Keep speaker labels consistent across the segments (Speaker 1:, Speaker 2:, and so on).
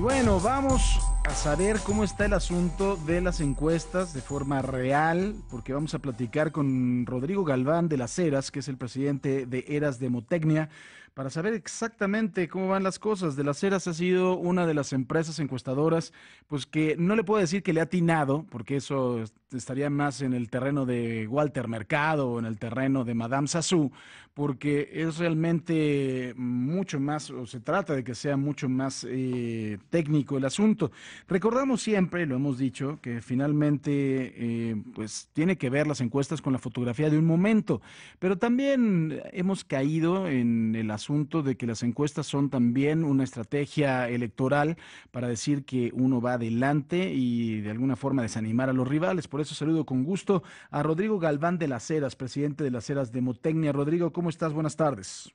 Speaker 1: bueno, vamos a saber cómo está el asunto de las encuestas de forma real, porque vamos a platicar con Rodrigo Galván de las Heras, que es el presidente de Eras Demotecnia, para saber exactamente cómo van las cosas. De las Heras ha sido una de las empresas encuestadoras, pues que no le puedo decir que le ha atinado, porque eso estaría más en el terreno de Walter Mercado o en el terreno de Madame Sassou, porque es realmente mucho más, o se trata de que sea mucho más técnico el asunto. Recordamos siempre, lo hemos dicho, que finalmente pues tiene que ver las encuestas con la fotografía de un momento, pero también hemos caído en el asunto de que las encuestas son también una estrategia electoral para decir que uno va adelante y de alguna forma desanimar a los rivales. Por eso saludo con gusto a Rodrigo Galván de las Heras, presidente de las Heras Demotecnia. Rodrigo, ¿cómo estás? Buenas tardes.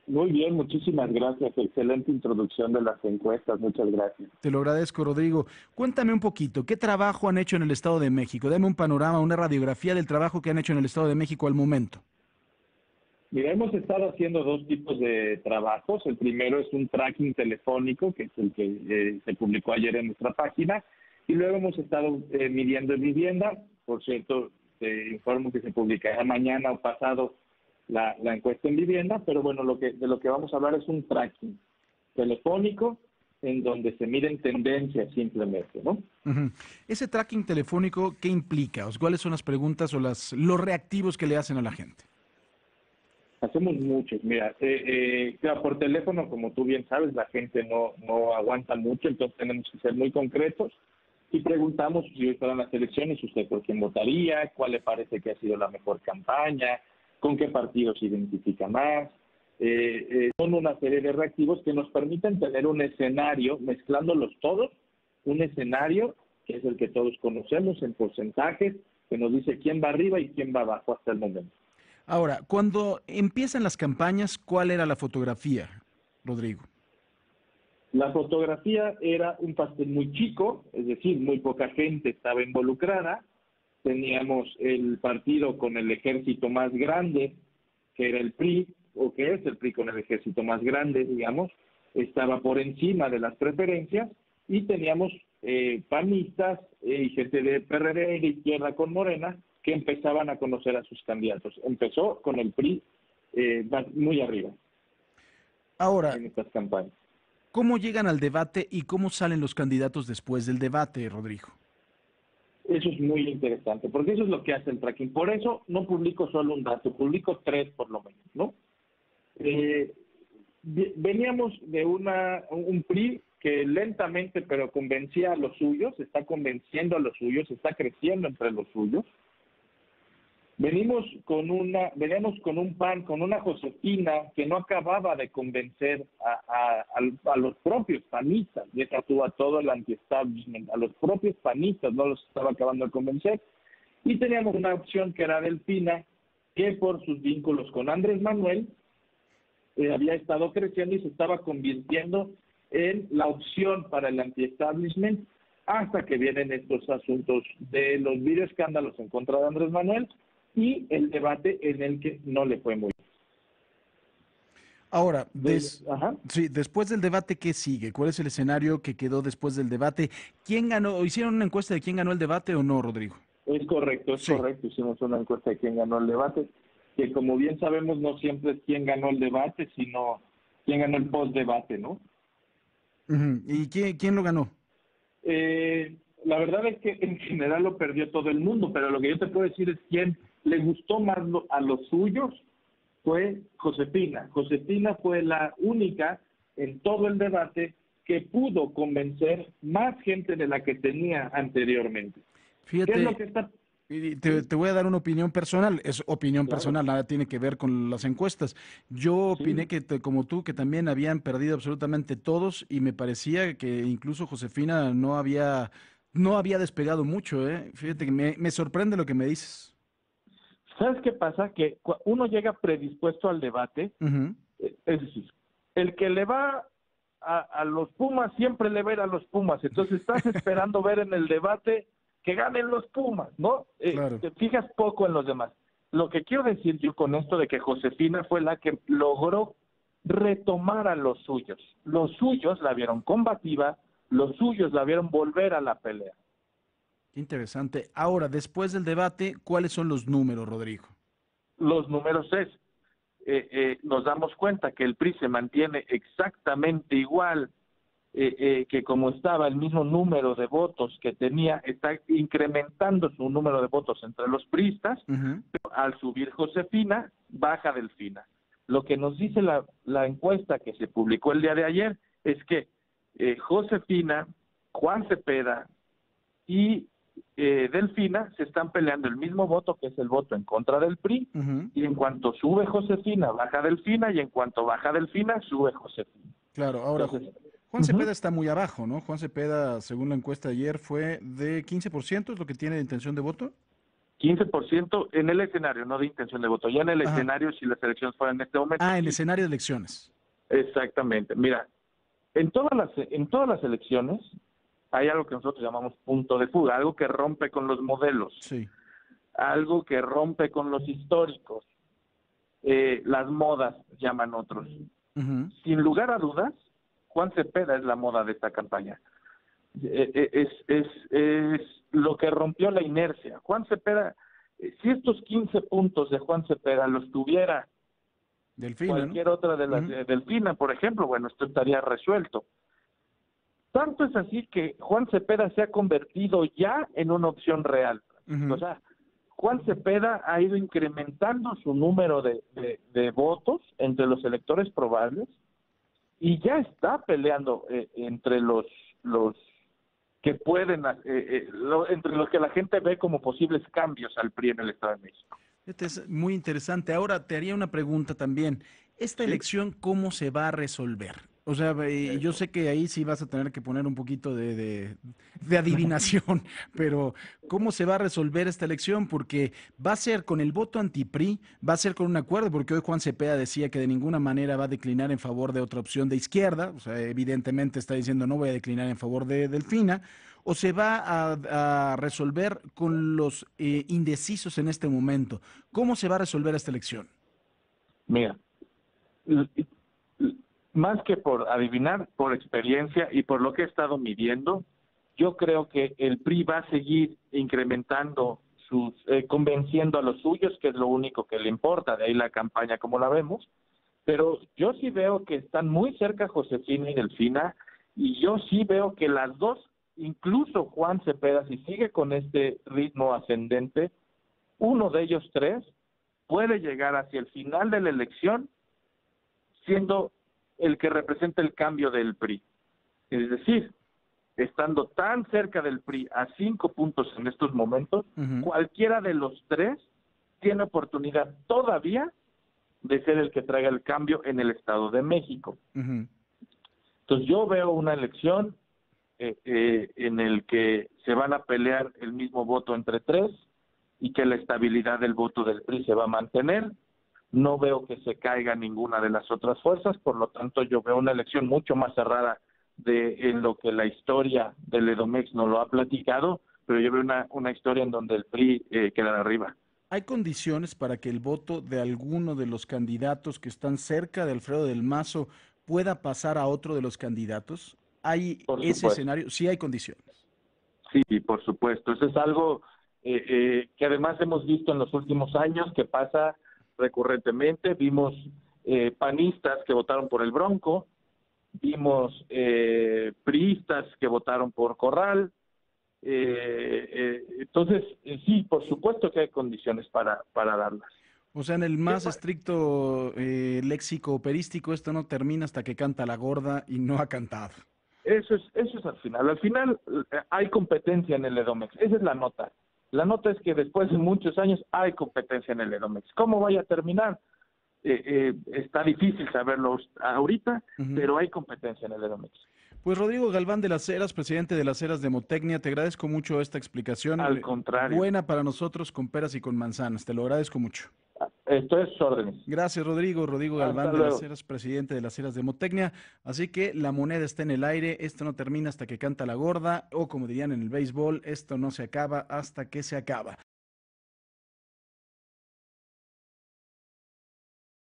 Speaker 2: Muy bien, muchísimas gracias. Excelente introducción de las encuestas. Muchas gracias.
Speaker 1: Te lo agradezco, Rodrigo. Cuéntame un poquito, ¿qué trabajo han hecho en el Estado de México? Dame un panorama, una radiografía del trabajo que han hecho en el Estado de México al momento.
Speaker 2: Mira, hemos estado haciendo dos tipos de trabajos. El primero es un tracking telefónico, que es el que se publicó ayer en nuestra página, y luego hemos estado midiendo en vivienda. Por cierto, te informo que se publicará mañana o pasado la encuesta en vivienda, pero bueno, de lo que vamos a hablar es un tracking telefónico en donde se miden tendencias simplemente, ¿no?
Speaker 1: Uh-huh. Ese tracking telefónico, ¿qué implica? O sea, ¿cuáles son las preguntas o los reactivos que le hacen a la gente?
Speaker 2: Hacemos muchos. Mira, claro, por teléfono, como tú bien sabes, la gente no aguanta mucho, entonces tenemos que ser muy concretos y preguntamos si hoy fueran las elecciones, usted por quién votaría, cuál le parece que ha sido la mejor campaña, con qué partido se identifica más. Son una serie de reactivos que nos permiten tener un escenario, mezclándolos todos, un escenario que es el que todos conocemos en porcentajes, que nos dice quién va arriba y quién va abajo hasta el momento.
Speaker 1: Ahora, cuando empiezan las campañas, ¿cuál era la fotografía, Rodrigo?
Speaker 2: La fotografía era un pastel muy chico, es decir, muy poca gente estaba involucrada. Teníamos el partido con el ejército más grande, que era el PRI, o que es el PRI con el ejército más grande, digamos, estaba por encima de las preferencias, y teníamos panistas y gente de PRD y de izquierda con Morena, que empezaban a conocer a sus candidatos. Empezó con el PRI muy arriba.
Speaker 1: Ahora,
Speaker 2: en estas campañas.
Speaker 1: ¿cómo llegan al debate y cómo salen los candidatos después del debate, Rodrigo?
Speaker 2: Eso es muy interesante, porque eso es lo que hace el tracking. Por eso no publico solo un dato, publico tres por lo menos, ¿no? Veníamos de un PRI que lentamente pero convencía a los suyos, está convenciendo a los suyos, está creciendo entre los suyos. Veníamos con un PAN, con una Josefina que no acababa de convencer a los propios panistas, y esa tuvo a todo el anti-establishment, a los propios panistas no los estaba acabando de convencer, y teníamos una opción que era Delfina, que por sus vínculos con Andrés Manuel había estado creciendo y se estaba convirtiendo en la opción para el anti-establishment, hasta que vienen estos asuntos de los videoescándalos en contra de Andrés Manuel y el debate en el que no le fue muy bien.
Speaker 1: Ahora, sí, después del debate, ¿qué sigue? ¿Cuál es el escenario que quedó después del debate? ¿Quién ganó? ¿Hicieron una encuesta de quién ganó el debate o no, Rodrigo?
Speaker 2: Es correcto, correcto. Hicimos una encuesta de quién ganó el debate, que como bien sabemos no siempre es quién ganó el debate, sino quién ganó el post-debate, ¿no?
Speaker 1: Uh-huh. ¿Y quién lo ganó?
Speaker 2: La verdad es que en general lo perdió todo el mundo, pero lo que yo te puedo decir es quién le gustó más a los suyos fue Josefina. Josefina fue la única en todo el debate que pudo convencer más gente de la que tenía anteriormente.
Speaker 1: Fíjate,
Speaker 2: ¿Qué es lo que está?
Speaker 1: te voy a dar una opinión personal, es opinión personal, nada tiene que ver con las encuestas. Yo opiné que, como tú, que también habían perdido absolutamente todos y me parecía que incluso Josefina no había despegado mucho, ¿eh? Fíjate que me sorprende lo que me dices.
Speaker 2: ¿Sabes qué pasa? Que uno llega predispuesto al debate,
Speaker 1: Uh-huh.
Speaker 2: Es decir, el que le va a los Pumas siempre le va a ir a los Pumas, entonces estás esperando ver en el debate que ganen los Pumas, ¿no?
Speaker 1: Claro.
Speaker 2: Te fijas poco en los demás. Lo que quiero decir yo con esto de que Josefina fue la que logró retomara los suyos. Los suyos la vieron combativa, los suyos la vieron volver a la pelea.
Speaker 1: Interesante. Ahora, después del debate, ¿cuáles son los números, Rodrigo?
Speaker 2: Los números nos damos cuenta que el PRI se mantiene exactamente igual que como estaba, el mismo número de votos que tenía, está incrementando su número de votos entre los priistas. Pero al subir Josefina, baja Delfina. Lo que nos dice la encuesta que se publicó el día de ayer es que Josefina, Juan Cepeda y Delfina se están peleando el mismo voto, que es el voto en contra del PRI, y en cuanto sube Josefina, baja Delfina, y en cuanto baja Delfina, sube Josefina.
Speaker 1: Claro, ahora entonces, Juan Cepeda está muy abajo, ¿no? Juan Cepeda, según la encuesta de ayer, fue de 15%, ¿es lo que tiene de intención de voto?
Speaker 2: 15% en el escenario, no de intención de voto. Ya en el escenario, si las elecciones fueran en este momento.
Speaker 1: Ah, en el escenario de elecciones.
Speaker 2: Exactamente. Mira, en todas las elecciones hay algo que nosotros llamamos punto de fuga, algo que rompe con los modelos,
Speaker 1: sí,
Speaker 2: algo que rompe con los históricos, las modas, llaman otros. Sin lugar a dudas, Juan Cepeda es la moda de esta campaña. Es lo que rompió la inercia. Juan Cepeda, si estos 15 puntos de Juan Cepeda los tuviera
Speaker 1: Delfina,
Speaker 2: cualquier otra de las Delfina, por ejemplo, bueno, esto estaría resuelto. Tanto es así que Juan Cepeda se ha convertido ya en una opción real. O sea, Juan Cepeda ha ido incrementando su número de votos entre los electores probables y ya está peleando entre los que pueden, entre los que la gente ve como posibles cambios al PRI en el Estado de México.
Speaker 1: Este es muy interesante. Ahora te haría una pregunta también. ¿Esta elección cómo se va a resolver? O sea, yo sé que ahí sí vas a tener que poner un poquito de adivinación, pero ¿cómo se va a resolver esta elección? Porque va a ser con el voto anti-PRI, va a ser con un acuerdo, porque hoy Juan Cepeda decía que de ninguna manera va a declinar en favor de otra opción de izquierda, o sea, evidentemente está diciendo no voy a declinar en favor de Delfina, o se va a resolver con los indecisos en este momento. ¿Cómo se va a resolver esta elección?
Speaker 2: Mira, más que por adivinar, por experiencia y por lo que he estado midiendo, yo creo que el PRI va a seguir incrementando convenciendo a los suyos, que es lo único que le importa, de ahí la campaña como la vemos, pero yo sí veo que están muy cerca Josefina y Delfina, y yo sí veo que las dos, incluso Juan Cepeda, si sigue con este ritmo ascendente, uno de ellos tres puede llegar hacia el final de la elección siendo el que representa el cambio del PRI. Es decir, estando tan cerca del PRI a 5 puntos en estos momentos, cualquiera de los tres tiene oportunidad todavía de ser el que traiga el cambio en el Estado de México. Entonces yo veo una elección en el que se van a pelear el mismo voto entre tres y que la estabilidad del voto del PRI se va a mantener. No veo que se caiga ninguna de las otras fuerzas, por lo tanto yo veo una elección mucho más cerrada en lo que la historia del Edomex nos lo ha platicado, pero yo veo una historia en donde el PRI queda arriba.
Speaker 1: ¿Hay condiciones para que el voto de alguno de los candidatos que están cerca de Alfredo del Mazo pueda pasar a otro de los candidatos? ¿Hay ese escenario? Sí hay condiciones.
Speaker 2: Sí, por supuesto. Eso es algo que además hemos visto en los últimos años que pasa recurrentemente. Vimos panistas que votaron por el Bronco, vimos priistas que votaron por Corral. Entonces, sí, por supuesto que hay condiciones para darlas.
Speaker 1: O sea, en el más estricto léxico operístico, esto no termina hasta que canta la gorda y no ha cantado.
Speaker 2: Eso es al final. Al final hay competencia en el Edomex. Esa es la nota. La nota es que después de muchos años hay competencia en el Edomex. ¿Cómo vaya a terminar? Está difícil saberlo ahorita, pero hay competencia en el Edomex.
Speaker 1: Pues Rodrigo Galván de las Heras, presidente de las Heras de Demotecnia, te agradezco mucho esta explicación.
Speaker 2: Al contrario.
Speaker 1: Buena para nosotros con peras y con manzanas, te lo agradezco mucho.
Speaker 2: Esto es órdenes.
Speaker 1: Gracias, Rodrigo. Rodrigo Galván de las Heras, presidente de las Heras de Demotecnia. Así que la moneda está en el aire, esto no termina hasta que canta la gorda, o como dirían en el béisbol, esto no se acaba hasta que se acaba.